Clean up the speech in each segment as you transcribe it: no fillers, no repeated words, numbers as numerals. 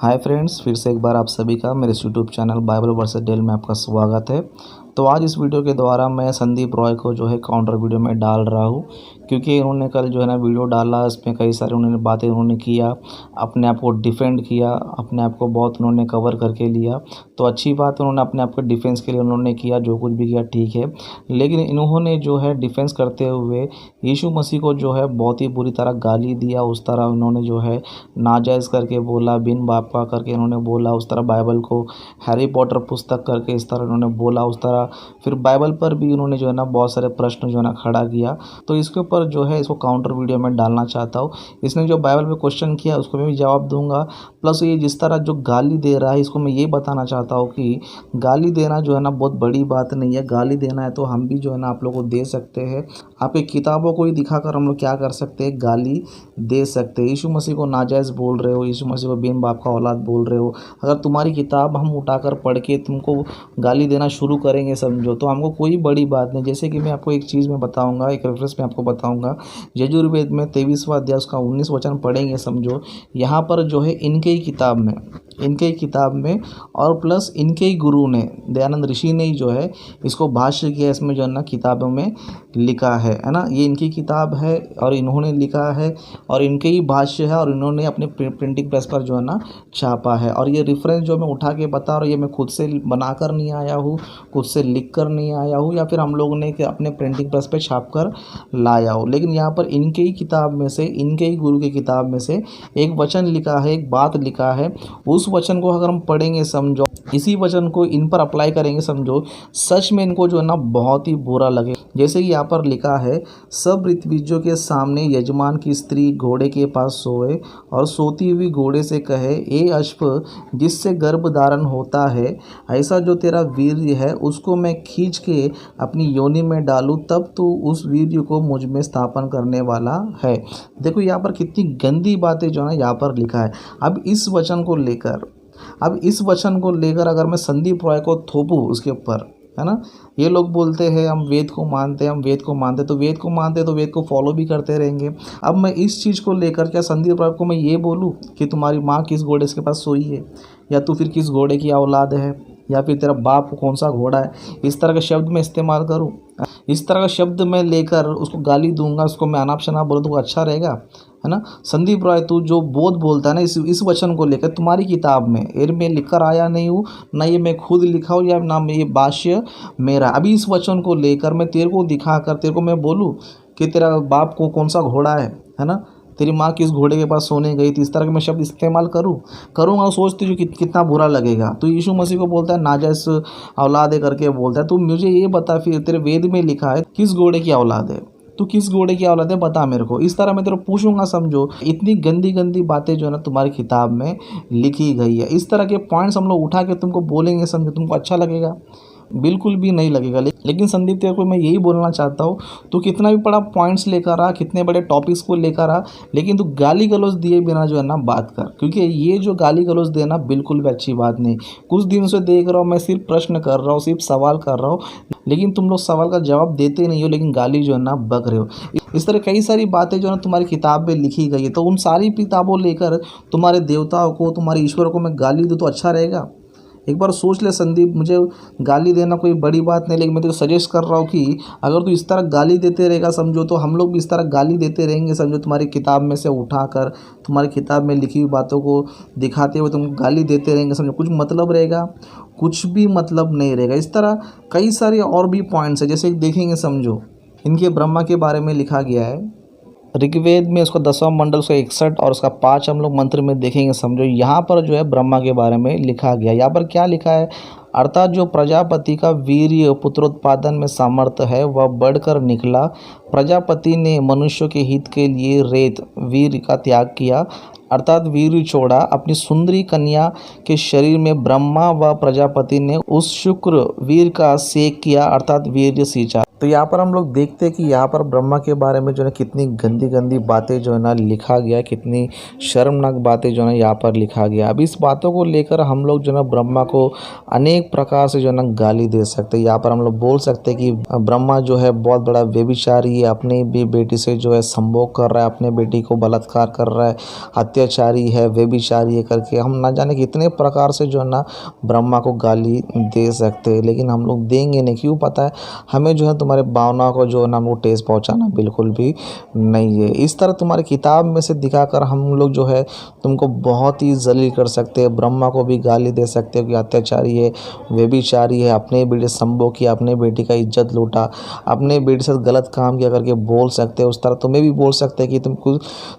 Hi friends, फिर से एक बार आप सभी का मेरे यूट्यूब चैनल बाइबल वर्सेस डेल में आपका स्वागत है। तो आज इस वीडियो के द्वारा मैं संदीप रॉय को जो है काउंटर वीडियो में डाल रहा हूँ, क्योंकि उन्होंने कल जो है ना वीडियो डाला, इसमें कई सारे उन्होंने बातें उन्होंने किया, अपने आप को डिफेंड किया, अपने आप को बहुत उन्होंने कवर करके लिया। तो अच्छी बात, उन्होंने अपने आप को डिफेंस के लिए उन्होंने किया, जो कुछ भी किया ठीक है। लेकिन इन्होंने जो है डिफेंस करते हुए यीशु मसीह को जो है बहुत ही बुरी तरह गाली दिया। उस तरह उन्होंने जो है नाजायज़ करके बोला, बिन बाप का करके इन्होंने बोला, उस तरह बाइबल को हैरी पॉटर पुस्तक करके इस तरह उन्होंने बोला, उस तरह फिर बाइबल पर भी उन्होंने जो है ना बहुत सारे प्रश्न जो है ना खड़ा किया। तो इसके ऊपर जो है इसको काउंटर वीडियो में डालना चाहता हूँ। इसने जो बाइबल में क्वेश्चन किया उसको मैं भी जवाब दूंगा, प्लस ये जिस तरह जो गाली दे रहा है इसको मैं ये बताना चाहता हूँ कि गाली देना जो है ना बहुत बड़ी बात नहीं है। गाली देना है तो हम भी जो है ना आप लोगों को दे सकते हैं। आपकी किताबों को ही दिखाकर हम लोग क्या कर सकते हैं, गाली दे सकते हैं। यीशु मसीह को नाजायज़ बोल रहे हो, यीशु मसीह को बिन बाप का औलाद बोल रहे हो। अगर तुम्हारी किताब हम उठाकर पढ़ के तुमको गाली देना शुरू करेंगे समझो, तो हमको कोई बड़ी बात नहीं। जैसे कि मैं आपको एक चीज़ में बताऊंगा, एक रेफरेंस में आपको बताऊंगा। यजुर्वेद में 23वां अध्याय उसका 19 वचन पढ़ेंगे समझो। यहाँ पर जो है इनके ही किताब में और प्लस इनके ही गुरु ने, दयानंद ऋषि ने ही जो है इसको भाष्य किया। इसमें जो है ना किताबों में लिखा है ना, ये इनकी किताब है और इन्होंने लिखा है और इनके ही भाष्य है और इन्होंने अपने प्रिंटिंग प्रेस पर जो है ना छापा है। और ये रेफरेंस जो मैं उठा के बता रहा हूँ, ये मैं खुद से बनाकर नहीं आया हूँ, खुद से लिख कर नहीं आया हूँ, या फिर हम लोगों ने अपने प्रिंटिंग प्रेस पे छाप कर लाया हो। लेकिन यहाँ पर इनके ही किताब में से, इनके ही गुरु की किताब में से एक वचन लिखा है, एक बात लिखा है। उस वचन को अगर हम पढ़ेंगे समझो, इसी वचन को इन पर अप्लाई करेंगे समझो, सच में इनको जो है ना बहुत ही बुरा लगे। जैसे कि यहाँ पर लिखा है, सब ऋत्विजों के सामने यजमान की स्त्री घोड़े के पास सोए और सोती हुई घोड़े से कहे, ए अश्व जिससे गर्भ धारण होता है, ऐसा जो तेरा वीर्य है उसको मैं खींच के अपनी योनि में डालूं, तब तू उस वीर्य को मुझ में स्थापन करने वाला है। देखो यहाँ पर कितनी गंदी बातें जो है ना यहाँ पर लिखा है। अब इस वचन को लेकर अगर मैं संदीप रॉय को थोपूं उसके ऊपर, है ना, ये लोग बोलते हैं हम वेद को मानते हैं, तो वेद को फॉलो भी करते रहेंगे। अब मैं इस चीज़ को लेकर क्या संदीप रॉय को मैं ये बोलूँ कि तुम्हारी माँ किस घोड़े के पास सोई है, या तू फिर किस घोड़े की औलाद है, या फिर तेरा बाप कौन सा घोड़ा है, इस तरह का शब्द मैं इस्तेमाल करूँ, इस तरह का शब्द मैं लेकर उसको गाली दूंगा, उसको मैं अनाप शनाप बोलूँ तो अच्छा रहेगा, है ना। संदीप रॉय तू जो बोध बोलता है ना इस वचन को लेकर, तुम्हारी किताब में मैं लिख कर आया नहीं हूँ, ना ये मैं खुद लिखा हूँ, या ना ये भाष्य मेरा। अभी इस वचन को लेकर मैं तेरे को दिखाकर तेरे को मैं बोलूँ कि तेरा बाप को कौन सा घोड़ा है ना, तेरी माँ किस घोड़े के पास सोने गई थी, इस तरह के मैं शब्द इस्तेमाल करूँगा और सोचती हूँ कि कितना बुरा लगेगा। तो यीशु मसीह को बोलता है नाजायज़ औलाद है करके बोलता है। तो मुझे ये बता, फिर तेरे वेद में लिखा है किस घोड़े की औलाद है, तू किस घोड़े की औलाद है बता मेरे को। इस तरह मैं तेरे को पूछूंगा समझो। इतनी गंदी गंदी बातें जो है ना तुम्हारी किताब में लिखी गई है। इस तरह के पॉइंट्स हम लोग उठा के तुमको बोलेंगे समझो, तुमको अच्छा लगेगा? बिल्कुल भी नहीं लगेगा। लेकिन संदीप तेरे को मैं यही बोलना चाहता हूँ, तू कितना भी बड़ा पॉइंट्स लेकर आ, कितने बड़े टॉपिक्स को लेकर आ, लेकिन तू गाली गलौज दिए बिना जो है ना बात कर, क्योंकि ये जो गाली गलौज देना बिल्कुल भी अच्छी बात नहीं। कुछ दिन से देख रहा हूँ मैं, सिर्फ प्रश्न कर रहा हूँ, सिर्फ सवाल कर रहा हूँ, लेकिन तुम लोग सवाल का जवाब देते नहीं हो, लेकिन गाली जो है ना बक रहे हो। इस तरह कई सारी बातें जो है ना तुम्हारी किताब में लिखी गई है, तो उन सारी किताबों लेकर तुम्हारे देवताओं को, तुम्हारे ईश्वर को मैं गाली दूँ तो अच्छा रहेगा? एक बार सोच ले संदीप, मुझे गाली देना कोई बड़ी बात नहीं, लेकिन मैं तो सजेस्ट कर रहा हूँ कि अगर तू इस तरह गाली देते रहेगा समझो, तो हम लोग भी इस तरह गाली देते रहेंगे समझो। तुम्हारी किताब में से उठाकर, तुम्हारी किताब में लिखी हुई बातों को दिखाते हुए तुम गाली देते रहेंगे समझो, कुछ मतलब रहेगा? कुछ भी मतलब नहीं रहेगा। इस तरह कई सारे और भी पॉइंट्स है, जैसे देखेंगे समझो, इनके ब्रह्मा के बारे में लिखा गया है ऋग्वेद में, उसका 10वां मंडल, उसका 61 और उसका 5 हम लोग मंत्र में देखेंगे समझो। यहाँ पर जो है ब्रह्मा के बारे में लिखा गया। यहाँ पर क्या लिखा है, अर्थात जो प्रजापति का वीर्य पुत्रोत्पादन में सामर्थ्य है वह बढ़कर निकला। प्रजापति ने मनुष्यों के हित के लिए रेत वीर का त्याग किया, अर्थात वीर छोड़ा। अपनी सुंदरी कन्या के शरीर में ब्रह्मा व प्रजापति ने उस शुक्र वीर का सेक किया, अर्थात वीर्य सींचा। तो यहाँ पर हम लोग देखते हैं कि यहाँ पर ब्रह्मा के बारे में जो है कितनी गंदी गंदी बातें जो है ना लिखा गया, कितनी शर्मनाक बातें जो है ना यहाँ पर लिखा गया। अब इस बातों को लेकर हम लोग जो है ना ब्रह्मा को अनेक प्रकार से जो है ना गाली दे सकते हैं। यहाँ पर हम लोग बोल सकते हैं कि ब्रह्मा जो है बहुत बड़ा व्यभिचारी है, अपनी भी बेटी से जो है संभोग कर रहा है, अपने बेटी को बलात्कार कर रहा है, अत्याचारी है, व्यभिचारी है करके हम ना जाने कितने प्रकार से जो है ना ब्रह्मा को गाली दे सकते हैं। लेकिन हम लोग देंगे नहीं, क्यों? पता है हमें जो है तुम्हारे भावनाओं को जो है ना हमको ठेस पहुंचाना बिल्कुल भी नहीं है। इस तरह तुम्हारी किताब में से दिखाकर हम लोग जो है तुमको बहुत ही जलील कर सकते हैं। ब्रह्मा को भी गाली दे सकते हो कि अत्याचारी है, व्यभिचारी है, अपने बेटे संभोग किया, अपने बेटी का इज्जत लूटा, अपने बेटे से गलत काम किया करके बोल सकते हो। उस तरह तुम्हें भी बोल सकते हैं कि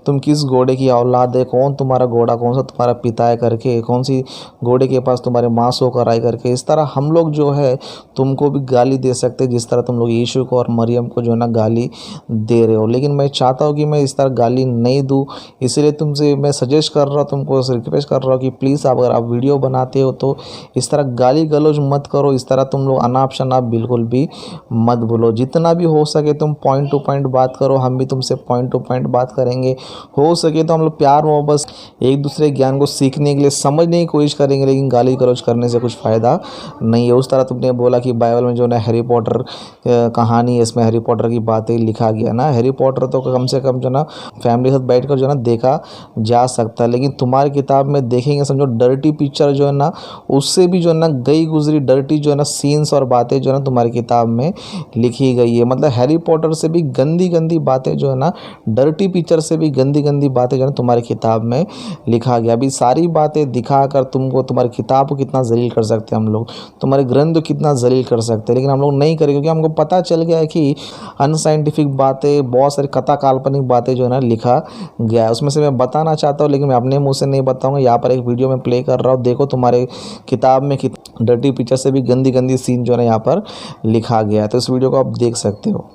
तुम किस घोड़े की औलाद है, कौन तुम्हारा घोड़ा, कौन सा तुम्हारा पिता है करके, कौन सी घोड़े के पास तुम्हारे माँ सोकर आई करके। इस तरह हम लोग जो है तुमको भी गाली दे सकते हैं, जिस तरह तुम लोग यीशु को और मरियम को जो है ना गाली दे रहे हो। लेकिन मैं चाहता हूँ कि मैं इस तरह गाली नहीं दूँ, इसलिए तुमसे मैं सजेस्ट कर रहा हूँ, तुमको रिक्वेस्ट कर रहा हूँ कि प्लीज़ अगर आप वीडियो बनाते हो तो इस तरह गाली गलौज मत करो। इस तरह तुम लोग अनाप शनाप बिल्कुल भी मत बोलो। जितना भी हो सके तुम पॉइंट टू पॉइंट बात करो, हम भी तुमसे पॉइंट टू पॉइंट बात करेंगे। हो सके तो हम लोग प्यार मोहब्बत एक दूसरे ज्ञान को सीखने के लिए समझने की कोशिश करेंगे, लेकिन गाली गलौज करने से कुछ फ़ायदा नहीं है। उस तरह तुमने बोला कि बाइबल में जो है हैरी पॉटर कहानी है, इसमें हैरी पॉटर की बातें लिखा गया ना। हैरी पॉटर तो कम से कम जो ना फैमिली के साथ बैठ कर जो है ना देखा जा सकता है, लेकिन तुम्हारी किताब में देखेंगे समझो डर्टी पिक्चर जो है ना, उससे भी जो है ना गई गुजरी डर्टी जो है ना सीन्स और बातें जो है ना तुम्हारी किताब में लिखी गई है। मतलब हैरी पॉटर से भी गंदी गंदी बातें जो है ना, डर्टी पिक्चर से भी गंदी गंदी बातें जो है ना तुम्हारी किताब में लिखा गया। अभी सारी बातें दिखाकर तुमको तुम्हारी किताब को कितना जलील कर सकते हैं हम लोग, तुम्हारे ग्रंथ को कितना जलील कर सकते हैं, लेकिन हम लोग नहीं करेंगे क्योंकि हमको पता चल गया है कि अनसाइंटिफिक बातें, बहुत सारी कथा काल्पनिक बातें जो है ना लिखा गया है। उसमें से मैं बताना चाहता हूँ, लेकिन मैं अपने मुंह से नहीं बताऊंगा। यहाँ पर एक वीडियो में प्ले कर रहा हूँ, देखो तुम्हारे किताब में डर्टी पिक्चर से भी गंदी गंदी सीन जो है ना यहाँ पर लिखा गया है, तो इस वीडियो को आप देख सकते हो।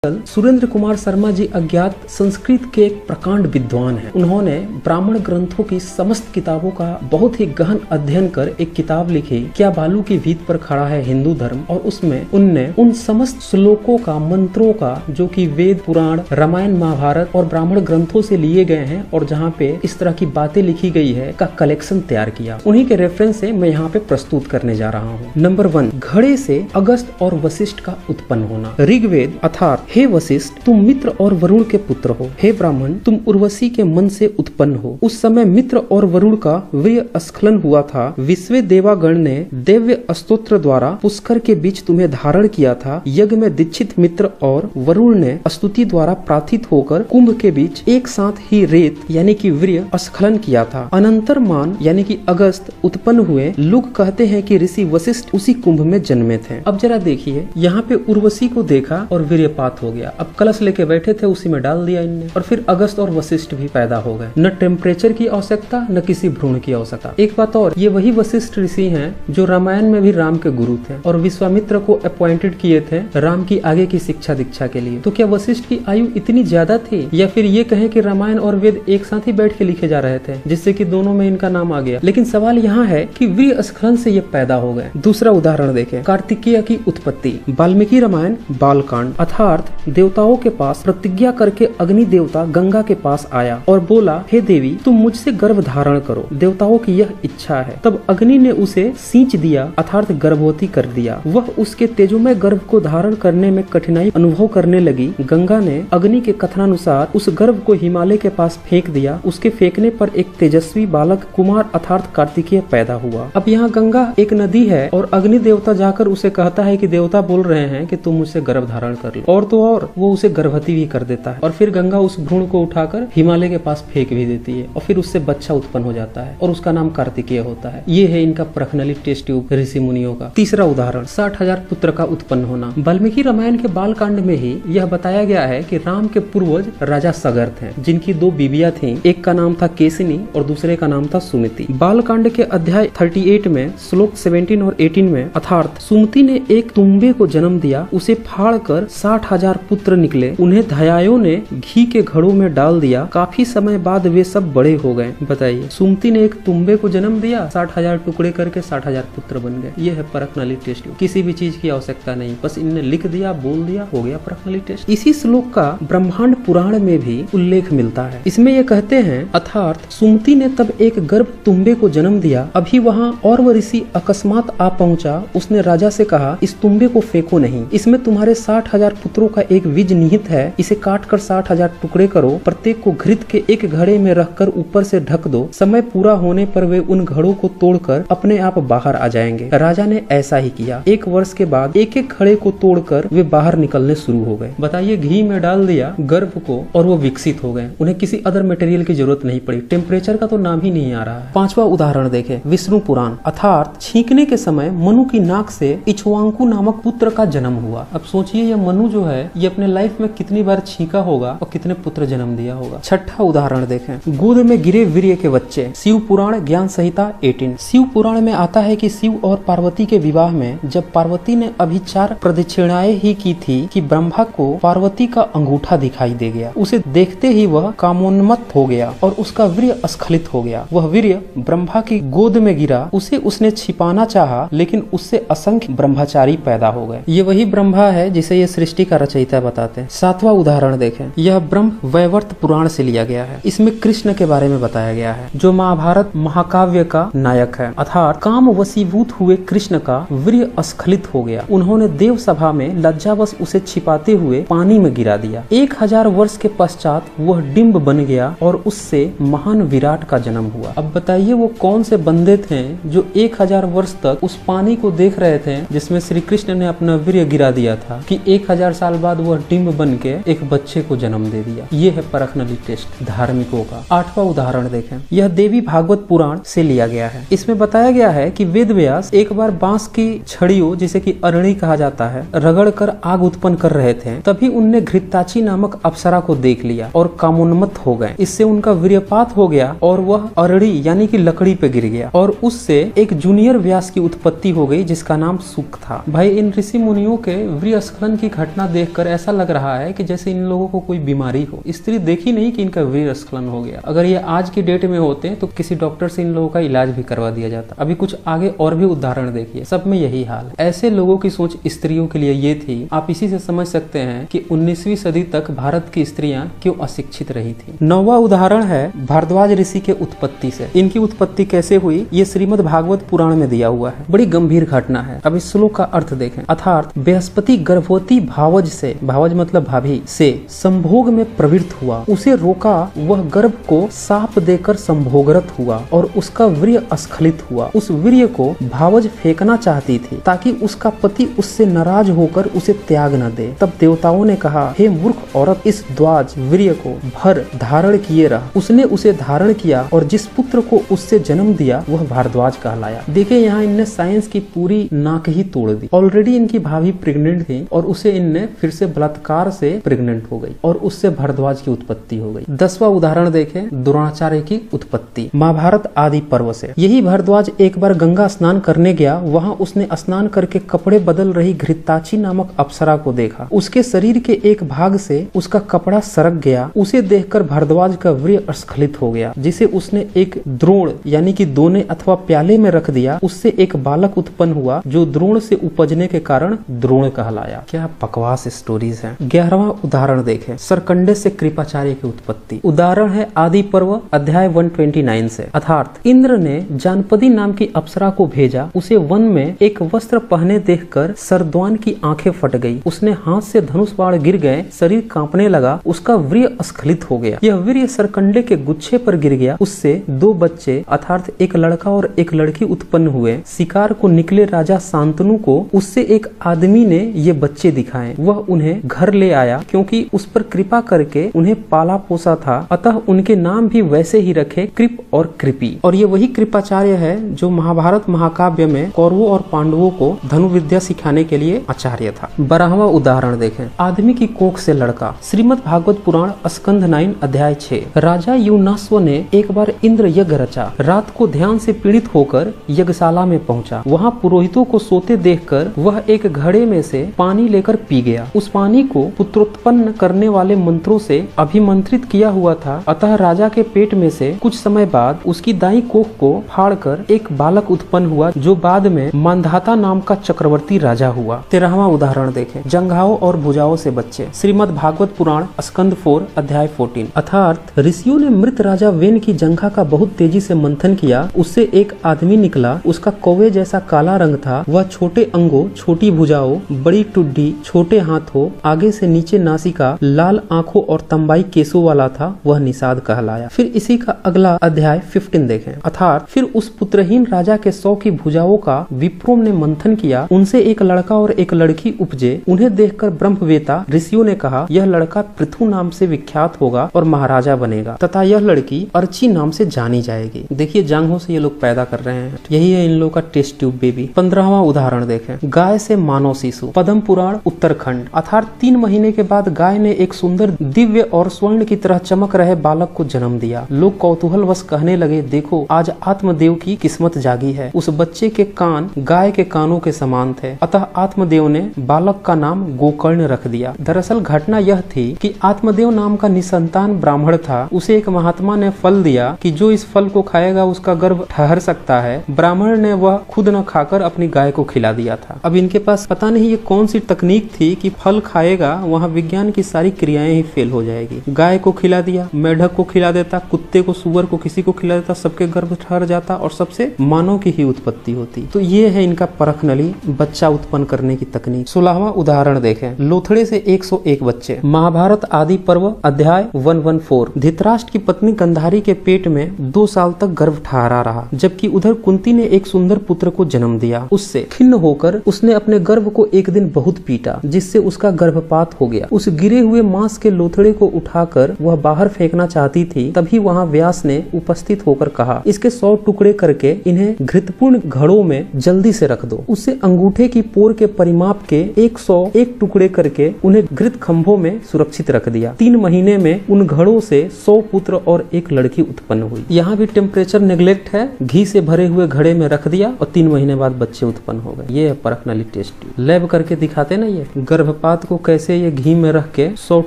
सुरेंद्र कुमार शर्मा जी अज्ञात संस्कृत के एक प्रकांड विद्वान हैं। उन्होंने ब्राह्मण ग्रंथों की समस्त किताबों का बहुत ही गहन अध्ययन कर एक किताब लिखी, क्या बालू की भीत पर खड़ा है हिंदू धर्म। और उसमें उनने उन समस्त श्लोकों का, मंत्रों का, जो कि वेद, पुराण, रामायण, महाभारत और ब्राह्मण ग्रंथों से लिए गए हैं और जहाँ पे इस तरह की बातें लिखी गई है का कलेक्शन तैयार किया। उन्हीं के रेफरेंस से मैं यहाँ पे प्रस्तुत करने जा रहा हूँ। नंबर 1, घड़े से अगस्त और वशिष्ठ का उत्पन्न होना। ऋग्वेद अर्थात हे वशिष्ठ, तुम मित्र और वरुण के पुत्र हो। हे ब्राह्मण, तुम उर्वशी के मन से उत्पन्न हो। उस समय मित्र और वरुण का वीर्य स्खलन हुआ था। विश्व देवागण ने दिव्य स्तोत्र द्वारा पुष्कर के बीच तुम्हें धारण किया था। यज्ञ में दीक्षित मित्र और वरुण ने स्तुति द्वारा प्रार्थित होकर कुंभ के बीच एक साथ ही रेत यानी कि वीर्य स्खलन किया था। अनंतर मान यानी कि अगस्त उत्पन्न हुए। लोग कहते हैं कि ऋषि वशिष्ठ उसी कुंभ में जन्मे थे। अब जरा देखिए, यहाँ पे उर्वशी को देखा और वीर्यपात हो गया। अब कलश लेके बैठे थे, उसी में डाल दिया इनने, और फिर अगस्त और वशिष्ठ भी पैदा हो गए। न टेम्परेचर की आवश्यकता, न किसी भ्रूण की आवश्यकता। एक बात और, ये वही वशिष्ठ ऋषि हैं जो रामायण में भी राम के गुरु थे और विश्वामित्र को अपॉइंटेड किए थे राम की आगे की शिक्षा दीक्षा के लिए। तो क्या वशिष्ठ की आयु इतनी ज्यादा थी, या फिर ये कहें कि रामायण और वेद एक साथ ही बैठ के लिखे जा रहे थे, जिससे कि दोनों में इनका नाम आ गया। लेकिन सवाल यहाँ है कि वीर्य स्खलन से ये पैदा हो गए। दूसरा उदाहरण देखें, कार्तिकेय की उत्पत्ति। वाल्मीकि रामायण बालकांड। अर्थात देवताओं के पास प्रतिज्ञा करके अग्नि देवता गंगा के पास आया और बोला, हे देवी, तुम मुझसे गर्भ धारण करो, देवताओं की यह इच्छा है। तब अग्नि ने उसे सींच दिया, अर्थात गर्भवती कर दिया। वह उसके तेजोमय गर्भ को धारण करने में कठिनाई अनुभव करने लगी। गंगा ने अग्नि के कथनानुसार उस गर्भ को हिमालय के पास फेंक दिया। उसके फेंकने पर एक तेजस्वी बालक कुमार अर्थात कार्तिकेय पैदा हुआ। अब यहाँ गंगा एक नदी है और अग्नि देवता जाकर उसे कहता है कि देवता बोल रहे हैं कि तुम मुझसे गर्भ धारण कर लो, और तो और वो उसे गर्भवती भी कर देता है। और फिर गंगा उस भ्रूण को उठाकर हिमालय के पास फेंक भी देती है और फिर उससे बच्चा उत्पन्न हो जाता है और उसका नाम कार्तिकेय होता है। ये है इनका प्रखनली टेस्ट ट्यूब ऋषि मुनियों का। तीसरा उदाहरण, 60,000 पुत्र का उत्पन्न होना। वाल्मीकि रामायण के बाल कांड में ही यह बताया गया है कि राम के पूर्वज राजा सगर थे, जिनकी 2 बीबियां थीं। एक का नाम था केसिनी और दूसरे का नाम था सुमति। बाल कांड के अध्याय 38 में श्लोक 17 और 18 में, अर्थात सुमति ने एक तुम्बे को जन्म दिया, उसे फाड़ कर 60,000 6000 पुत्र निकले। उन्हें धयायों ने घी के घड़ों में डाल दिया। काफी समय बाद वे सब बड़े हो गए। बताइए, सुमति ने एक तुम्बे को जन्म दिया, 60,000 टुकड़े करके 60,000 पुत्र बन गए। ये है परखनली टेस्ट। किसी भी चीज की आवश्यकता नहीं, बस इनने लिख दिया, बोल दिया, हो गया परखनली टेस्ट। इसी श्लोक का ब्रह्मांड पुराण में भी उल्लेख मिलता है। इसमें ये कहते हैं, अर्थात सुमति ने तब एक गर्भ तुम्बे को जन्म दिया। अभी वहाँ और वह ऋषि अकस्मात आ पहुंचा। उसने राजा से कहा, इस तुम्बे को फेंको नहीं, इसमें तुम्हारे 60,000 पुत्रों का एक बीज निहित है। इसे काट कर 60,000 टुकड़े करो, प्रत्येक को घृत के एक घड़े में रखकर ऊपर से ढक दो। समय पूरा होने पर वे उन घड़ों को तोड़कर अपने आप बाहर आ जाएंगे। राजा ने ऐसा ही किया। 1 वर्ष के बाद एक एक घड़े को तोड़कर वे बाहर निकलने शुरू हो गए। बताइए, घी में डाल दिया गर्भ को और वो विकसित हो गए। उन्हें किसी अदर मटेरियल की जरूरत नहीं पड़ी। टेम्परेचर का तो नाम ही नहीं आ रहा है। 5वां उदाहरण देखें, विष्णु पुराण। अर्थात छींकने के समय मनु की नाक से इक्ष्वाकु नामक पुत्र का जन्म हुआ। अब सोचिए, यह मनु जो है ये अपने लाइफ में कितनी बार छींका होगा और कितने पुत्र जन्म दिया होगा। 6वां उदाहरण देखें, गोद में गिरे वीर्य के बच्चे। शिव पुराण ज्ञान संहिता 18। शिव पुराण में आता है कि शिव और पार्वती के विवाह में जब पार्वती ने अभी 4 प्रदक्षिणाएं ही की थी कि ब्रह्मा को पार्वती का अंगूठा दिखाई दे गया। उसे देखते ही वह कामोन्मत्त हो गया और उसका वीर्य स्खलित हो गया। वह वीर्य ब्रह्मा की गोद में गिरा। उसे उसने छिपाना चाहा, लेकिन उससे असंख्य ब्रह्मचारी पैदा हो गए। ये वही ब्रह्मा है जिसे ये सृष्टि का रचयिता बताते हैं। 7वां उदाहरण देखें, यह ब्रह्म वैवर्त पुराण से लिया गया है। इसमें कृष्ण के बारे में बताया गया है, जो महाभारत महाकाव्य का नायक है। अर्थात काम वशीभूत हुए कृष्ण का वीर्य स्खलित हो गया। उन्होंने देव सभा में लज्जावश उसे छिपाते हुए पानी में गिरा दिया। 1000 वर्ष के पश्चात वह डिंब बन गया और उससे महान विराट का जन्म हुआ। अब बताइए, वो कौन से बंदे थे जो 1000 वर्ष तक उस पानी को देख रहे थे जिसमें श्री कृष्ण ने अपना वीर्य गिरा दिया था, कि 1000 साल बाद वह डिंब बन के एक बच्चे को जन्म दे दिया। ये है परखनली टेस्ट धार्मिकों का। 8वां उदाहरण देखें, यह देवी भागवत पुराण से लिया गया है। इसमें बताया गया है कि वेद व्यास एक बार बांस की छड़ियों, जिसे कि अरणी कहा जाता है, रगड़कर आग उत्पन्न कर रहे थे। तभी उनने घृताची नामक अप्सरा को देख लिया और कामोन्मत्त हो गए। इससे उनका वीर्यपात हो गया और वह अरड़ी यानी कि लकड़ी पे गिर गया और उससे एक जूनियर व्यास की उत्पत्ति हो गई, जिसका नाम सुक था। भाई, इन ऋषि मुनियों के वीर्यस्खलन की घटना देखकर ऐसा लग रहा है कि जैसे इन लोगों को कोई बीमारी हो। स्त्री देखी नहीं कि इनका वीर्यस्खलन हो गया। अगर ये आज की डेट में होते तो किसी डॉक्टर से इन लोगों का इलाज भी करवा दिया जाता। अभी कुछ आगे और भी उदाहरण देखिए, सब में यही हाल है। ऐसे लोगों की सोच स्त्रियों के लिए ये थी। आप इसी से समझ सकते हैं कि 19वीं सदी तक भारत की स्त्रियां क्यों अशिक्षित रही थी। 9वां उदाहरण है भारद्वाज ऋषि के उत्पत्ति से। इनकी उत्पत्ति कैसे हुई, ये श्रीमद् भागवत पुराण में दिया हुआ है। बड़ी गंभीर घटना है। अब इस श्लोक का अर्थ देखें, अर्थात बृहस्पति गर्भवती भावज से, भावज मतलब भाभी, से संभोग में प्रवृत्त हुआ। उसे रोका, वह गर्भ को साप देकर संभोगरत हुआ और उसका वीर्य स्खलित हुआ। उस वीर्य को भावज फेंकना चाहती थी ताकि उसका पति उससे नाराज होकर उसे त्याग न दे। तब देवताओं ने कहा, हे मूर्ख औरत, इस द्वाज वीर्य को भर धारण किए रह। उसने उसे धारण किया और जिस पुत्र को उससे जन्म दिया वह भारद्वाज कहलाया। देखिए, यहाँ इनने साइंस की पूरी नाक ही तोड़ दी। ऑलरेडी इनकी भाभी प्रेग्नेंट थी और उसे इनने फिर से बलात्कार से प्रेग्नेंट हो गई और उससे भारद्वाज की उत्पत्ति हो गई। 10वां उदाहरण देखें, द्रोणाचार्य की उत्पत्ति महाभारत आदि पर्व से। यही भारद्वाज एक बार गंगा स्नान करने गया। वहाँ उसने स्नान करके कपड़े बदल रही घृताची नामक अप्सरा को देखा। उसके शरीर के एक भाग से उसका कपड़ा सरक गया। उसे देखकर भारद्वाज का वीर्य स्खलित हो गया, जिसे उसने एक द्रोण यानी कि दोने अथवा प्याले में रख दिया। उससे एक बालक उत्पन्न हुआ जो द्रोण से उपजने के कारण द्रोण कहलाया। क्या बकवास स्टोरीज हैं। 11वां उदाहरण देखें, सरकंडे से कृपाचार्य की उत्पत्ति। उदाहरण है आदि पर्व अध्याय 129 से। अर्थात इंद्र ने जानपदी नाम की अप्सरा को भेजा। उसे वन में एक वस्त्र पहने देखकर सरद्वान की आंखें फट गई। उसने हाथ से धनुष बाण गिर गए, शरीर कांपने लगा, उसका वीर्य स्खलित हो गया। यह वीर्य सरकंडे के गुच्छे पर गिर गया। उससे 2 बच्चे अर्थात एक लड़का और एक लड़की उत्पन्न हुए। शिकार को निकले राजा शांतनु को उससे एक आदमी ने ये बच्चे दिखाए। वह उन्हें घर ले आया क्योंकि उस पर कृपा करके उन्हें पाला पोसा था, अतः उनके नाम भी वैसे ही रखे, कृप और कृपी। और ये वही कृपाचार्य है जो महाभारत महाकाव्य में कौरवों और पांडवों को धनुर्विद्या सिखाने के लिए आचार्य था। 12वां उदाहरण देखें, आदमी की कोख से लड़का। श्रीमद् भागवत पुराण स्कंध 9 अध्याय 6। राजा युनास्व ने एक बार इंद्र यज्ञ रचा। रात को ध्यान से पीड़ित होकर यज्ञशाला में पहुंचा। वहां पुरोहितों को सोते देखकर वह एक घड़े में से पानी लेकर पी गया। उस पानी को पुत्रोत्पन्न करने वाले मंत्रों से अभिमंत्रित किया हुआ था। अतः राजा के पेट में से कुछ समय बाद उसकी दाई कोख को फाड़कर एक बालक उत्पन्न हुआ, जो बाद में मांधाता नाम का चक्रवर्ती राजा हुआ। 13वां उदाहरण देखें, जंघाओं और भुजाओं से बच्चे। श्रीमद् भागवत पुराण स्कंद 4 अध्याय 14। अर्थात ऋषियों ने मृत राजा वेन की जंघा का बहुत तेजी से मंथन किया। उससे एक आदमी निकला। उसका कौवे जैसा काला रंग था। वह छोटे अंगों, छोटी भुजाओं, बड़ी टुड्डी, छोटे हाथों, आगे से नीचे नासिका, लाल आंखों और तंबाई केसों वाला था। वह निषाद कहलाया। फिर इसी का अगला अध्याय 15 देखें। अर्थात फिर उस पुत्रहीन राजा के 100 की भुजाओं का विप्रों ने मंथन किया। उनसे एक लड़का और एक लड़की उपजे। उन्हें देखकर ब्रह्मवेता ऋषियों ने कहा, यह लड़का पृथु नाम से विख्यात होगा और महाराजा बनेगा तथा यह लड़की अर्ची नाम से जानी जाएगी। देखिए जांघों से ये लोग पैदा कर रहे हैं। यही है इन लोगों का टेस्ट ट्यूब बेबी। 15वां उदाहरण देखें, गाय से मानव शिशु। पद्म पुराण उत्तराखंड। अर्थात 3 महीने के बाद गाय ने एक सुंदर दिव्य और स्वर्ण की तरह चमक रहे बालक को जन्म दिया। लोग कौतूहलवश कहने लगे, देखो आज आत्मदेव की किस्मत जागी है। उस बच्चे के कान गाय के कानों के समान थे। अतः आत्मदेव ने बालक का नाम गोकर्ण रख दिया। दरअसल घटना यह थी कि आत्मदेव नाम का निसंतान ब्राह्मण था। उसे एक महात्मा ने फल दिया कि जो इस फल को खाएगा उसका गर्भ ठहर सकता है। ब्राह्मण ने वह खुद न खाकर अपनी गाय को खिला दिया था। अब इनके पास पता नहीं ये कौन सी तकनीक थी कि फल खाएगा वहाँ विज्ञान की सारी क्रियाएं ही फेल हो जाएगी। गाय को खिला दिया, मेढक को खिला देता, कुत्ते को, सुअर को, किसी को खिला देता, सबके गर्भ ठहर जाता और सबसे मानव की ही उत्पत्ति होती। तो ये है इनका परख नली बच्चा उत्पन्न करने की तकनीक। 16वां उदाहरण देखें, लोथड़े से 101 बच्चे। महाभारत आदि पर्व अध्याय 114। धृतराष्ट्र की पत्नी गंधारी के पेट में 2 साल तक गर्भ ठहरा रहा, जबकि उधर कुंती ने एक सुंदर पुत्र को जन्म दिया। उससे खिन्न होकर उसने अपने गर्भ को एक दिन बहुत पीटा, जिससे उसका गर्भपात हो गया। उस गिरे हुए मांस के लोथड़े को उठाकर वह बाहर फेंकना चाहती थी। तभी वहां व्यास ने उपस्थित होकर कहा, इसके 100 टुकड़े करके इन्हें घृतपूर्ण घड़ों में जल्दी से रख दो। उससे अंगूठे की पोर के परिमाप के 101 टुकड़े करके उन्हें घृत खंभों में सुरक्षित रख दिया। 3 महीने में उन घड़ों से 100 पुत्र और एक लड़की उत्पन्न हुई। यहाँ भी टेम्परेचर नेग्लेक्ट है। घी से भरे हुए घड़े में रख दिया और 3 महीने बाद बच्चे उत्पन्न हो गए। ये है परख नली टेस्ट। लैब करके दिखाते ना ये गर्भपात को कैसे ये घी में रख के 100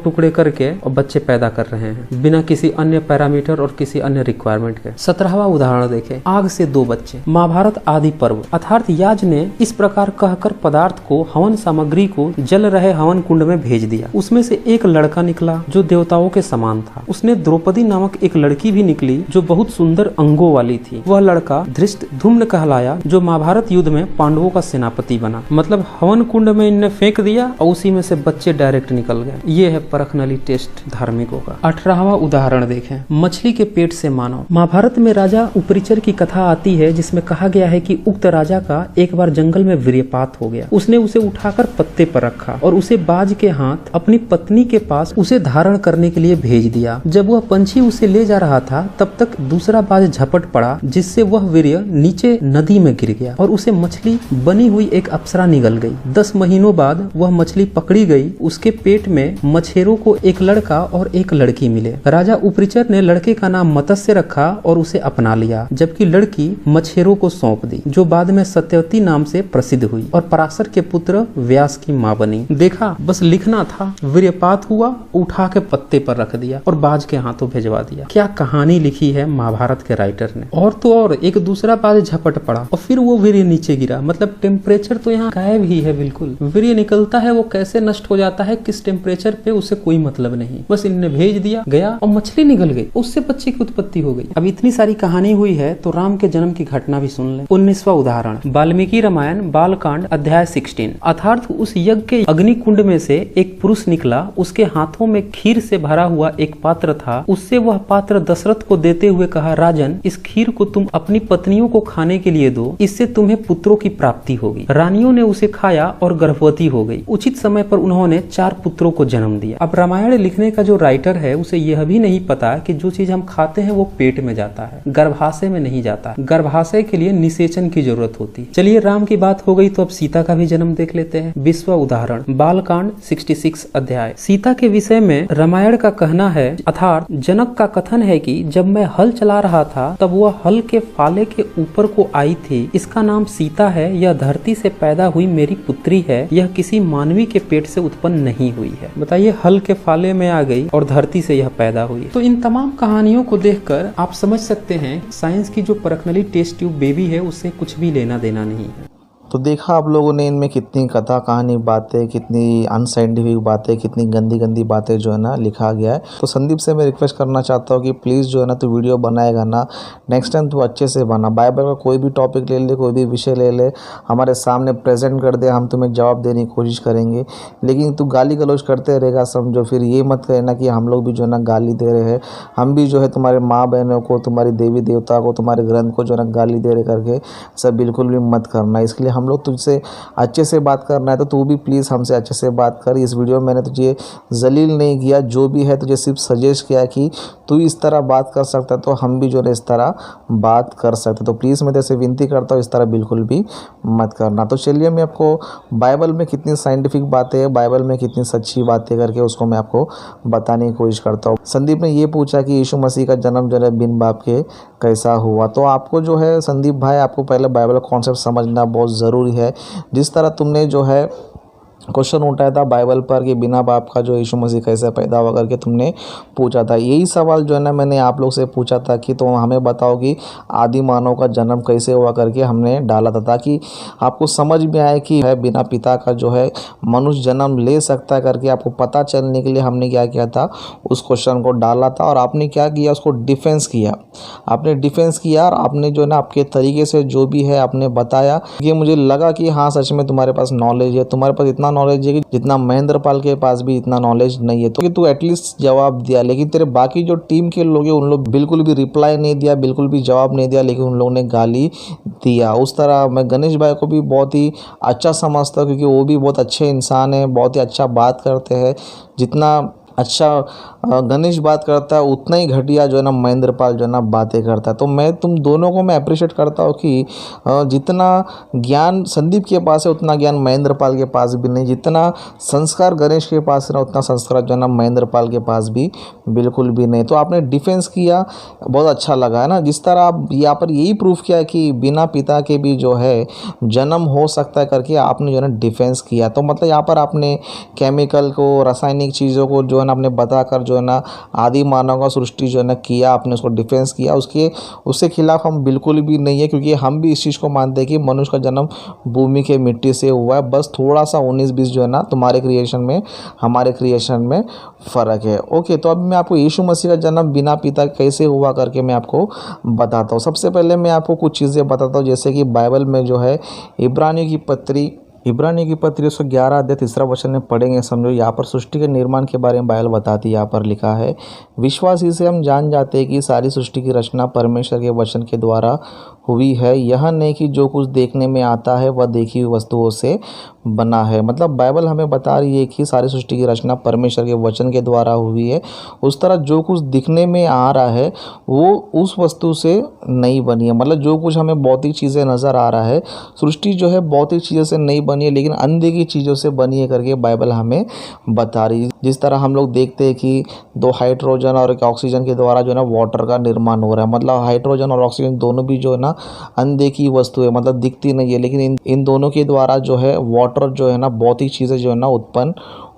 टुकड़े करके और बच्चे पैदा कर रहे हैं बिना किसी अन्य पैरामीटर और किसी अन्य रिक्वायरमेंट के। 17वां उदाहरण देखें, आग से 2 बच्चे। महाभारत आदि पर्व। अर्थात याज ने इस प्रकार कहकर पदार्थ को, हवन सामग्री को जल रहे हवन कुंड में भेज दिया। उसमें से एक लड़का निकला जो देवताओं के समान था। उसने द्रौपदी नामक एक लड़की भी निकली जो बहुत सुंदर अंगों वाली थी। वह लड़का धृष्टद्युम्न कहलाया, जो महाभारत युद्ध में पांडवों का सेनापति बना। मतलब हवन कुंड में इन्हें फेंक दिया और उसी में से बच्चे डायरेक्ट निकल गए। ये है परख नली टेस्ट धार्मिकों का। 18वां उदाहरण देखें, मछली के पेट से मानव। महाभारत में राजा उपरिचर की कथा आती है, जिसमें कहा गया है कि उक्त राजा का एक बार जंगल में वीर्यपात हो गया। उसने उसे उठाकर पत्ते पर रखा और उसे बाज के हाथ अपनी पत्नी के पास उसे धारण करने के लिए भेज दिया। जब वह पंछी उसे ले जा रहा था तब तक दूसरा बाज झपट पड़ा, जिससे वह वीर्य नीचे नदी में गिर गया और उसे मछली बनी हुई एक अप्सरा निगल गई। 10 महीनों बाद वह मछली पकड़ी गई। उसके पेट में मछेरों को एक लड़का और एक लड़की मिले। राजा उपरिचर ने लड़के का नाम मत्स्य रखा और उसे अपना लिया, जबकि लड़की मछेरों को सौंप दी, जो बाद में सत्यवती नाम से प्रसिद्ध हुई और पराशर के पुत्र व्यास की माँ बनी। देखा, बस लिखना था। वीर्यपात हुआ, उठा के पत्ते पर रख दिया और बाज के हाथों भेजवा दिया। क्या कहानी लिखी है महाभारत के राइटर ने। और तो और एक दूसरा बाज झपट पड़ा और फिर वो वीर्य नीचे गिरा। मतलब टेम्परेचर तो यहाँ गायब ही है बिल्कुल। वीर्य निकलता है, वो कैसे नष्ट हो जाता है, किस टेम्परेचर पे, उससे कोई मतलब नहीं। बस इन्हें भेज दिया, गया और मछली निकल गई, उससे बच्चे की उत्पत्ति हो गई। अब इतनी सारी कहानी हुई है तो राम के जन्म की घटना भी सुन ले। 19वां उदाहरण, वाल्मीकि रामायण बालकांड अध्याय 16। अर्थात उस यज्ञ के अग्नि कुंड में से एक पुरुष निकला। उसके हाथों में खीर से भरा हुआ एक पात्र था। उससे वह पात्र दशरथ को देते हुए कहा, राजन, इस खीर को तुम अपनी पत्नियों को खाने के लिए दो, इससे तुम्हें पुत्रों की प्राप्ति होगी। रानियों ने उसे खाया और गर्भवती हो गई। उचित समय पर उन्होंने 4 पुत्रों को जन्म दिया। अब रामायण लिखने का जो राइटर है उसे यह भी नहीं पता कि जो चीज हम खाते हैं वो पेट में जाता है, गर्भाशय में नहीं जाता। गर्भाशय के लिए निषेचन की जरूरत होती। चलिए, राम की बात हो गई तो अब सीता का भी जन्म देख लेते हैं। 20वां उदाहरण, बालकांड 66 अध्याय। सीता के विषय में रामायण का कहना है, अर्थात जनक का कथन है कि जब मैं हल चला रहा था तब वह हल के फाले के ऊपर को आई थी। इसका नाम सीता है। यह धरती से पैदा हुई मेरी पुत्री है। यह किसी मानवी के के पेट से उत्पन्न नहीं हुई है। बताइए, हल के फाले में आ गई और धरती से यह पैदा हुई। तो इन तमाम कहानियों को देखकर आप समझ सकते हैं साइंस की जो परखनली टेस्ट ट्यूब बेबी है उससे कुछ भी लेना देना नहीं है। तो देखा आप लोगों ने इनमें कितनी कथा कहानी बातें, कितनी अनसाइंटिफिक बातें, कितनी गंदी गंदी बातें जो है ना लिखा गया है। तो संदीप से मैं रिक्वेस्ट करना चाहता हूँ कि प्लीज़ जो है ना तो वीडियो बनाएगा ना, नेक्स्ट टाइम तो अच्छे से बना। बाइबल का कोई भी टॉपिक ले ले, कोई भी विषय ले ले, हमारे सामने प्रेजेंट कर दे, हम तुम्हें जवाब देने की कोशिश करेंगे। लेकिन तू गाली गलौज करते रहेगा समझो, फिर ये मत कहना कि हम लोग भी जो है ना गाली दे रहे हैं। हम भी जो है तुम्हारे माँ बहनों को, तुम्हारी देवी देवता को, तुम्हारे ग्रंथ को जो है ना गाली दे रहे करके सब बिल्कुल भी मत करना। इसके लिए हम लोग तुझसे अच्छे से बात करना है तो तू भी प्लीज़ हमसे अच्छे से बात कर। इस वीडियो में मैंने तुझे जलील नहीं किया, जो भी है तुझे सिर्फ सजेस्ट किया कि तू इस तरह बात कर सकता है तो हम भी जो है इस तरह बात कर सकते। तो प्लीज़ मैं तेरे विनती करता हूँ इस तरह बिल्कुल भी मत करना। तो चलिए मैं आपको बाइबल में कितनी साइंटिफिक बातें हैं, बाइबल में कितनी सच्ची बातें करके उसको मैं आपको बताने की कोशिश करता हूँ। संदीप ने ये पूछा कि यीशु मसीह का जन्म जो है बिन बाप के कैसा हुआ। तो आपको जो है संदीप भाई, आपको पहले बाइबल कॉन्सेप्ट समझना बहुत ज़रूरी है। जिस तरह तुमने जो है क्वेश्चन उठाया था बाइबल पर कि बिना बाप का जो यीशु मसीह कैसे पैदा हुआ करके तुमने पूछा था, यही सवाल जो है ना मैंने आप लोग से पूछा था कि तुम हमें बताओ कि आदि मानव का जन्म कैसे हुआ करके हमने डाला था, ताकि आपको समझ में आए कि है बिना पिता का जो है मनुष्य जन्म ले सकता है करके आपको पता चलने के लिए हमने क्या किया था, उस क्वेश्चन को डाला था। और आपने क्या किया, उसको डिफेंस किया। आपने डिफेंस किया और आपने जो है ना आपके तरीके से जो भी है आपने बताया। कि मुझे लगा कि हाँ सच में तुम्हारे पास नॉलेज है, तुम्हारे पास इतना नॉलेज है कि जितना महेंद्र पाल के पास भी इतना नॉलेज नहीं है। तो कि तू एटलीस्ट जवाब दिया, लेकिन तेरे बाकी जो टीम के लोग हैं उन लोग बिल्कुल भी रिप्लाई नहीं दिया, बिल्कुल भी जवाब नहीं दिया, लेकिन उन लोगों ने गाली दिया। उस तरह मैं गणेश भाई को भी बहुत ही अच्छा समझता हूँ, क्योंकि वो भी बहुत अच्छे इंसान हैं, बहुत ही अच्छा बात करते हैं। जितना अच्छा गणेश बात करता है उतना ही घटिया जो है ना महेंद्र पाल जो है ना बातें करता है। तो मैं तुम दोनों को मैं अप्रिशिएट करता हूँ कि जितना ज्ञान संदीप के पास है उतना ज्ञान महेंद्र पाल के पास भी नहीं, जितना संस्कार गणेश के पास है ना उतना संस्कार जो है ना महेंद्र पाल के पास भी बिल्कुल भी नहीं। तो आपने डिफेंस किया, बहुत अच्छा लगा है ना। जिस तरह आप यहाँ पर यही प्रूफ किया कि बिना पिता के भी जो है जन्म हो सकता है करके आपने जो है ना डिफेंस किया। तो मतलब यहाँ पर आपने केमिकल को, रासायनिक चीज़ों को जो है ना आपने बताकर जो है ना आदि मानव का सृष्टि जो है ना किया, आपने उसको डिफेंस किया। उसके खिलाफ हम बिल्कुल भी नहीं है, क्योंकि हम भी इस चीज़ को मानते हैं कि मनुष्य का जन्म भूमि के मिट्टी से हुआ है। बस थोड़ा सा 19-20 जो है ना तुम्हारे क्रिएशन में हमारे क्रिएशन में फ़र्क है। ओके, तो अब मैं आपको यीशु मसीह का जन्म बिना पिता कैसे हुआ करके मैं आपको बताता हूँ। सबसे पहले मैं आपको कुछ चीज़ें बताता हूँ, जैसे कि बाइबल में जो है इब्रानियों की पत्री उसका 11 अध्याय 3 वचन में पढ़ेंगे। समझो यहाँ पर सृष्टि के निर्माण के बारे में बाइबल बताती है। यहाँ पर लिखा है, विश्वास ही से हम जान जाते हैं कि सारी सृष्टि की रचना परमेश्वर के वचन के द्वारा हुई है, यह नहीं कि जो कुछ देखने में आता है वह देखी हुई वस्तुओं से बना है। मतलब बाइबल हमें बता रही है कि सारी सृष्टि की रचना परमेश्वर के वचन के द्वारा हुई है। उस तरह जो कुछ दिखने में आ रहा है वो उस वस्तु से नहीं बनी है। मतलब जो कुछ हमें भौतिक चीज़ें नज़र आ रहा है, सृष्टि जो है भौतिक चीज़ों से नहीं बनी है, लेकिन अनदेखी चीज़ों से बनी है करके बाइबल हमें बता रही है। जिस तरह हम लोग देखते हैं कि 2 हाइड्रोजन और 1 ऑक्सीजन के द्वारा जो है ना वाटर का निर्माण हो रहा है। मतलब हाइड्रोजन और ऑक्सीजन दोनों भी जो है ना अनदेखी वस्तु है, मतलब दिखती नहीं है, लेकिन इन दोनों के द्वारा जो है वाटर जो है ना भौतिक चीज़ें जो है ना उत्पन्न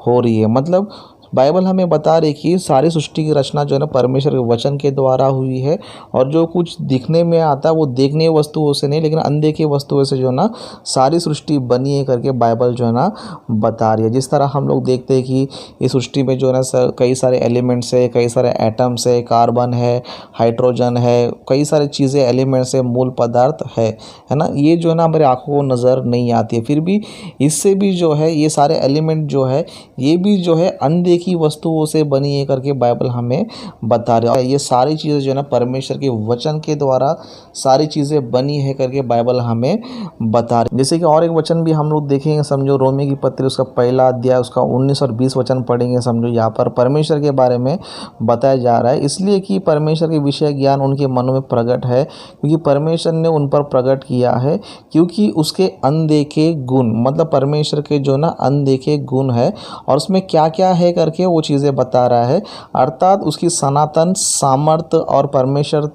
हो रही है। मतलब बाइबल हमें बता रही कि सारी सृष्टि की रचना जो है ना परमेश्वर के वचन के द्वारा हुई है, और जो कुछ दिखने में आता है वो देखने वस्तुओं से नहीं, लेकिन अनदेखी वस्तुओं से जो है ना सारी सृष्टि बनी है करके बाइबल जो है ना बता रही है। जिस तरह हम लोग देखते हैं कि इस सृष्टि में जो है ना कई सारे एलिमेंट्स है, कई सारे एटम्स है, कार्बन है, हाइड्रोजन है, कई सारी चीज़ें एलिमेंट्स है, मूल पदार्थ है ना। ये जो है ना हमारे आँखों को नज़र नहीं आती है, फिर भी इससे भी जो है ये सारे एलिमेंट जो है ये भी जो है अनदेखी की वस्तुओं से बनी है करके बाइबल हमें बता रहा है। ये सारी चीज़ें जो है ना परमेश्वर के वचन के द्वारा सारी चीज़ें बनी है करके बाइबल हमें बता रही है। जैसे कि और एक वचन भी हम लोग देखेंगे, समझो रोमी की पत्री उसका 1 अध्याय उसका 19 और 20 वचन पढ़ेंगे। समझो यहाँ पर परमेश्वर के बारे में बताया जा रहा है, इसलिए कि परमेश्वर के विषय ज्ञान उनके मनों में प्रकट है, क्योंकि परमेश्वर ने उन पर प्रकट किया है, क्योंकि उसके अनदेखे गुण, मतलब परमेश्वर के जो ना अनदेखे गुण है, और उसमें क्या क्या है करके वो चीज़ें बता रहा है। अर्थात उसकी सनातन सामर्थ्य और परमेश्वर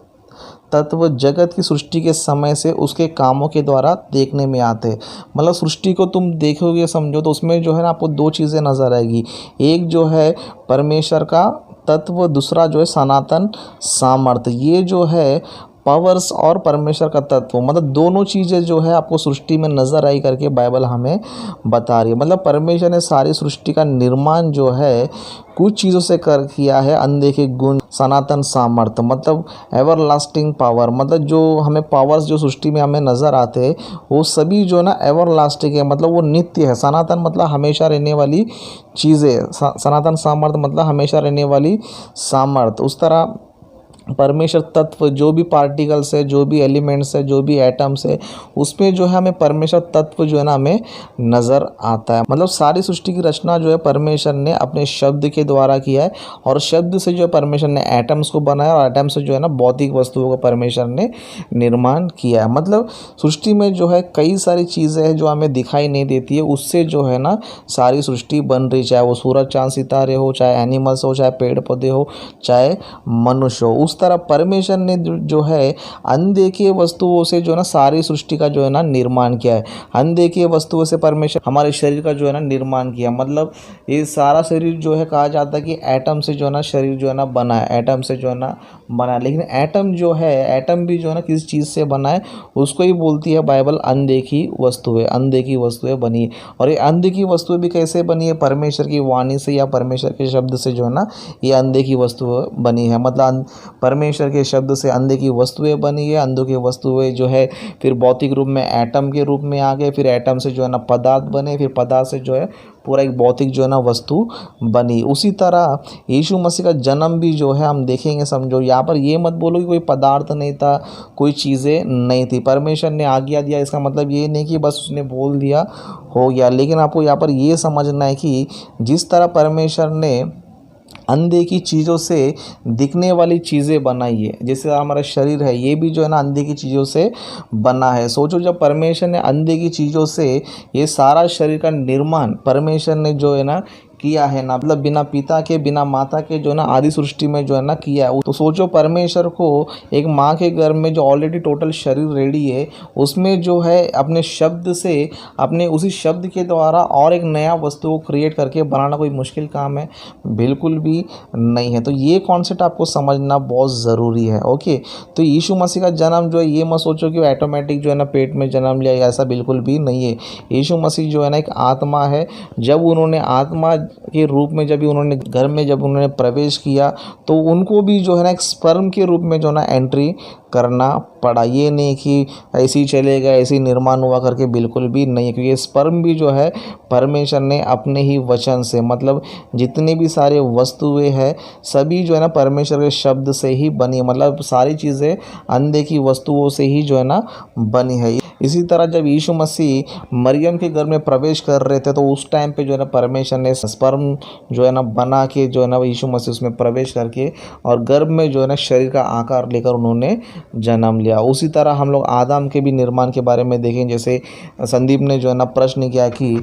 तत्व जगत की सृष्टि के समय से उसके कामों के द्वारा देखने में आते हैं। मतलब सृष्टि को तुम देखोगे समझो तो उसमें जो है ना आपको दो चीज़ें नज़र आएगी, एक जो है परमेश्वर का तत्व, दूसरा जो है सनातन सामर्थ्य। ये जो है पावर्स और परमेश्वर का तत्व, मतलब दोनों चीज़ें जो है आपको सृष्टि में नज़र आई करके बाइबल हमें बता रही है। मतलब परमेश्वर ने सारी सृष्टि का निर्माण जो है कुछ चीज़ों से कर किया है, अनदेखे गुण, सनातन सामर्थ्य, मतलब एवर लास्टिंग पावर। मतलब जो हमें पावर्स जो सृष्टि में हमें नज़र आते हैं वो सभी जो ना एवर लास्टिंग है, मतलब वो नित्य है। सनातन मतलब हमेशा रहने वाली चीज़ें, सनातन सामर्थ्य मतलब हमेशा रहने वाली सामर्थ्य। उस तरह परमेश्वर तत्व जो भी पार्टिकल्स है, जो भी एलिमेंट्स है, जो भी एटम्स है, उसमें जो है हमें परमेश्वर तत्व जो है ना हमें नज़र आता है। मतलब सारी सृष्टि की रचना जो है परमेश्वर ने अपने शब्द के द्वारा किया है, और शब्द से जो है परमेश्वर ने एटम्स को बनाया, और एटम से जो है ना भौतिक वस्तुओं का परमेश्वर ने निर्माण किया है। मतलब सृष्टि में जो है कई सारी चीज़ें हैं जो हमें दिखाई नहीं देती है, उससे जो है ना सारी सृष्टि बन रही, चाहे वो सूरज चांद सितारे हो, चाहे एनिमल्स हो, चाहे पेड़ पौधे हो, चाहे मनुष्य हो। उस तरह परमेश्वर ने जो है अनदेखे वस्तुओं से जो है ना सारी सृष्टि का जो है ना निर्माण किया है। अनदेखे वस्तुओं से परमेश्वर हमारे शरीर का जो है ना निर्माण किया। मतलब ये सारा शरीर जो है कहा जाता है कि एटम से जो है ना शरीर जो है ना बना है, एटम से जो है ना बना है। लेकिन एटम जो है, एटम भी जो है ना किस चीज़ से बना है, उसको ही बोलती है बाइबल अनदेखी वस्तुएं, अनदेखी वस्तुएं बनी है। और ये अनदेखी वस्तुएं भी कैसे बनी है, परमेश्वर की वाणी से या परमेश्वर के शब्द से जो है ना ये अनदेखी वस्तुएं बनी है। मतलब परमेश्वर के शब्द से अनदेखी वस्तुएं बनी है। अनदेखी वस्तुएं जो है फिर भौतिक रूप में एटम के रूप में आ गए, फिर एटम से जो है ना पदार्थ बने, फिर पदार्थ से जो है पूरा एक भौतिक जो है ना वस्तु बनी। उसी तरह यीशु मसीह का जन्म भी जो है हम देखेंगे, समझो यहाँ पर ये मत बोलो कि कोई पदार्थ नहीं था, कोई चीज़ें नहीं थी, परमेश्वर ने आज्ञा दिया। इसका मतलब ये नहीं कि बस उसने बोल दिया हो गया। लेकिन आपको यहाँ पर ये समझना है कि जिस तरह परमेश्वर ने अनदेखी चीज़ों से दिखने वाली चीज़ें बनाई है, जैसे हमारा शरीर है, ये भी जो है ना अनदेखी चीज़ों से बना है। सोचो जब परमेश्वर ने अनदेखी चीज़ों से ये सारा शरीर का निर्माण परमेश्वर ने जो है ना किया है ना, मतलब बिना पिता के बिना माता के जो है ना आदि सृष्टि में जो है ना किया है। तो सोचो परमेश्वर को एक माँ के गर्भ में जो ऑलरेडी टोटल शरीर रेडी है, उसमें जो है अपने शब्द से, अपने उसी शब्द के द्वारा और एक नया वस्तु को क्रिएट करके बनाना कोई मुश्किल काम है? बिल्कुल भी नहीं है। तो ये कॉन्सेप्ट आपको समझना बहुत ज़रूरी है। ओके, तो यीशु मसीह का जन्म जो है, ये मत सोचो कि वो ऑटोमेटिक जो है ना पेट में जन्म लिया, ऐसा बिल्कुल भी नहीं है। यीशु मसीह जो है ना एक आत्मा है। जब उन्होंने आत्मा के रूप में जब भी उन्होंने घर में जब उन्होंने प्रवेश किया, तो उनको भी जो है ना एक स्पर्म के रूप में जो है ना एंट्री करना पड़ा। ये नहीं कि ऐसे ही चलेगा, ऐसे ही निर्माण हुआ करके, बिल्कुल भी नहीं है। क्योंकि स्पर्म भी जो है परमेश्वर ने अपने ही वचन से, मतलब जितनी भी सारे वस्तुएं हैं सभी जो है ना परमेश्वर के शब्द से ही बनी है। मतलब सारी चीज़ें अनदेखी वस्तुओं से ही जो है ना बनी है। इसी तरह जब यीशु मसीह मरियम के घर में प्रवेश कर रहे थे, तो उस टाइम पे जो है ना परमेश्वर ने स्पर्म जो है ना बना के जो है ना यीशु मसीह उसमें प्रवेश करके और गर्भ में जो है ना शरीर का आकार लेकर उन्होंने जन्म लिया। उसी तरह हम लोग आदम के भी निर्माण के बारे में देखें। जैसे संदीप ने जो है ना प्रश्न किया कि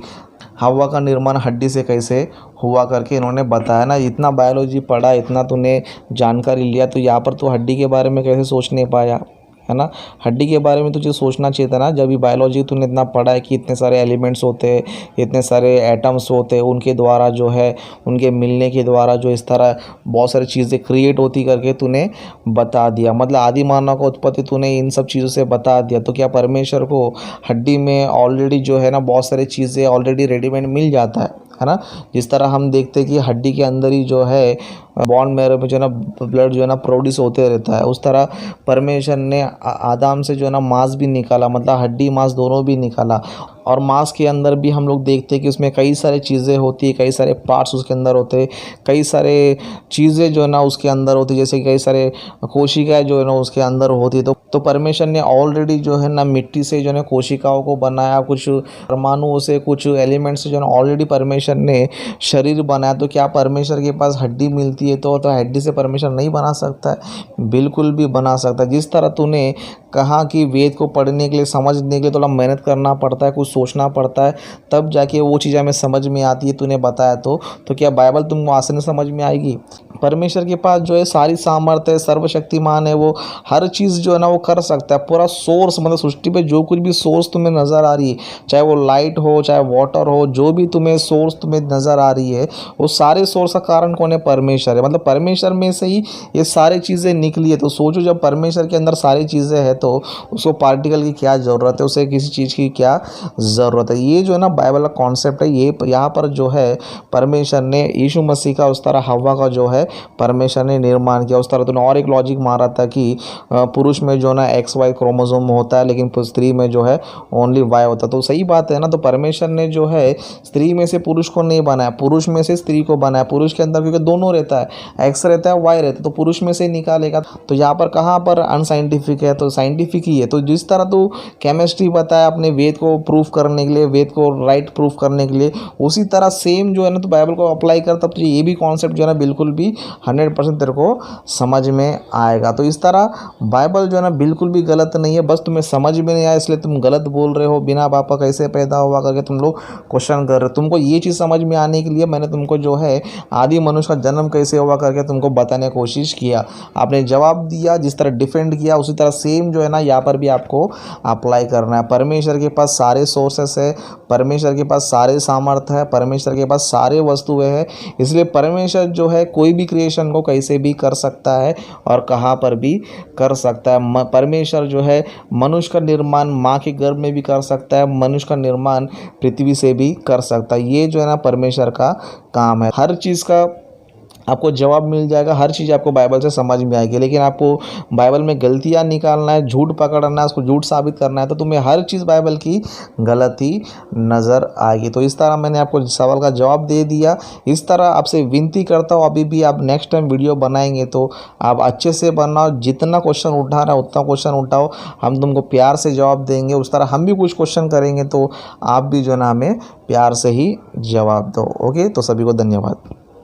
हवा का निर्माण हड्डी से कैसे हुआ करके, इन्होंने बताया ना, इतना बायोलॉजी पढ़ा, इतना तूने जानकारी लिया, तो यहाँ पर तो हड्डी के बारे में कैसे सोच नहीं पाया, है ना? हड्डी के बारे में तुझे सोचना चाहिए था ना। जब भी बायोलॉजी तूने इतना पढ़ा है कि इतने सारे एलिमेंट्स होते हैं, इतने सारे एटम्स होते हैं, उनके द्वारा जो है, उनके मिलने के द्वारा जो इस तरह बहुत सारी चीज़ें क्रिएट होती करके तूने बता दिया। मतलब आदि मानव का उत्पत्ति तूने इन सब चीज़ों से बता दिया। तो क्या परमेश्वर को हड्डी में ऑलरेडी जो है ना बहुत सारी चीज़ें ऑलरेडी रेडीमेड मिल जाता है ना? जिस तरह हम देखते हैं कि हड्डी के अंदर ही जो है बॉन मैरो में जो है ना ब्लड जो है ना प्रोड्यूस होते रहता है, उस तरह परमेश्वर ने आदम से जो है ना मांस भी निकाला, मतलब हड्डी मांस दोनों भी निकाला। और मांस के अंदर भी हम लोग देखते हैं कि उसमें कई सारी चीज़ें होती है, कई सारे पार्ट्स उसके अंदर होते हैं, कई सारे चीज़ें जो है ना उसके अंदर होती है, जैसे कई सारे कोशिकाएं जो है ना उसके अंदर होती है। तो परमेश्वर ने ऑलरेडी जो है ना मिट्टी से जो है ना कोशिकाओं को बनाया, कुछ परमाणुओं से, कुछ एलिमेंट से जो है ना ऑलरेडी परमेश्वर ने शरीर बनाया। तो क्या परमेश्वर के पास हड्डी मिलती है तो हड्डी से परमेश्वर नहीं बना सकता है? बिल्कुल भी बना सकता है। जिस तरह तूने कहा कि वेद को पढ़ने के लिए, समझने के लिए थोड़ा मेहनत करना पड़ता है, कुछ सोचना पड़ता है, तब जाके वो चीज़ हमें समझ में आती है। तूने बताया तो क्या बाइबल तुमको आसानी से समझ में आएगी? परमेश्वर के पास जो है सारी सामर्थ्य है, सर्वशक्तिमान है, वो हर चीज़ जो है ना वो कर सकता है। पूरा सोर्स, मतलब सृष्टि पे जो कुछ भी सोर्स तुम्हें नज़र आ रही है, चाहे वो लाइट हो, चाहे वाटर हो, जो भी तुम्हें सोर्स तुम्हें नज़र आ रही है, वो सारे सोर्स का कारण कौन है? परमेश्वर है। मतलब परमेश्वर में से ही ये सारी चीज़ें निकली है। तो सोचो, जब परमेश्वर के अंदर सारी चीज़ें हैं तो उसको पार्टिकल की क्या ज़रूरत है, उसे किसी चीज़ की क्या ज़रूरत है? ये जो है ना बाइबल का कॉन्सेप्ट है। ये यहाँ पर जो है परमेश्वर ने यीशु मसीह का, उस तरह हव्वा का जो है परमेश्वर ने निर्माण किया। उस तरह तूने और एक लॉजिक मारा था कि पुरुष में जो ना XY क्रोमोसोम होता है, लेकिन स्त्री में जो है ओनली Y होता है। तो सही बात है ना। तो परमेश्वर ने जो है स्त्री में से पुरुष को नहीं बनाया, पुरुष में से स्त्री को बनाया। पुरुष के अंदर क्योंकि दोनों रहता है, X रहता है, Y रहता है, तो पुरुष में से निकालेगा। तो यहाँ पर कहाँ पर अनसाइंटिफिक है? तो साइंटिफिक ही है। तो जिस तरह तू केमिस्ट्री बताया अपने वेद को प्रूफ करने के लिए, वेद को राइट प्रूफ करने के लिए, उसी तरह सेम जो है ना तो बाइबल को अप्लाई कर, तब तुझे ये भी कॉन्सेप्ट जो है ना बिल्कुल भी 100% तेरे को समझ में आएगा। तो इस तरह बाइबल जो है ना बिल्कुल भी गलत नहीं है, बस तुम्हें समझ में नहीं आया इसलिए तुम गलत बोल रहे हो। बिना बाप का कैसे पैदा हुआ करके तुम लोग क्वेश्चन कर रहे हो। तुमको ये चीज़ समझ में आने के लिए मैंने तुमको जो है आदि मनुष्य का जन्म कैसे हुआ करके तुमको बताने की कोशिश किया। आपने जवाब दिया, जिस तरह डिफेंड किया, उसी तरह सेम जो है ना यहाँ पर भी आपको अप्लाई करना है। परमेश्वर के पास सारे सोर्सेस है, परमेश्वर के पास सारे सामर्थ्य है, परमेश्वर के पास सारे वस्तुएं हैं। इसलिए परमेश्वर जो है कोई भी क्रिएशन को कैसे भी कर सकता है और कहाँ पर भी कर सकता है। परमेश्वर जो है मनुष्य का निर्माण माँ के गर्भ में भी कर सकता है, मनुष्य का निर्माण पृथ्वी से भी कर सकता है। ये जो है ना परमेश्वर का काम है। हर चीज़ का आपको जवाब मिल जाएगा, हर चीज़ आपको बाइबल से समझ में आएगी। लेकिन आपको बाइबल में गलतियाँ निकालना है, झूठ पकड़ना है, उसको झूठ साबित करना है, तो तुम्हें हर चीज़ बाइबल की गलती नज़र आएगी। तो इस तरह मैंने आपको सवाल का जवाब दे दिया। इस तरह आपसे विनती करता हूँ, अभी भी आप नेक्स्ट टाइम वीडियो बनाएंगे तो आप अच्छे से बनाओ, जितना क्वेश्चन उठा रहा है उतना क्वेश्चन उठाओ, हम तुमको प्यार से जवाब देंगे। उस तरह हम भी कुछ क्वेश्चन करेंगे तो आप भी जो है ना हमें प्यार से ही जवाब दो। ओके, तो सभी को धन्यवाद।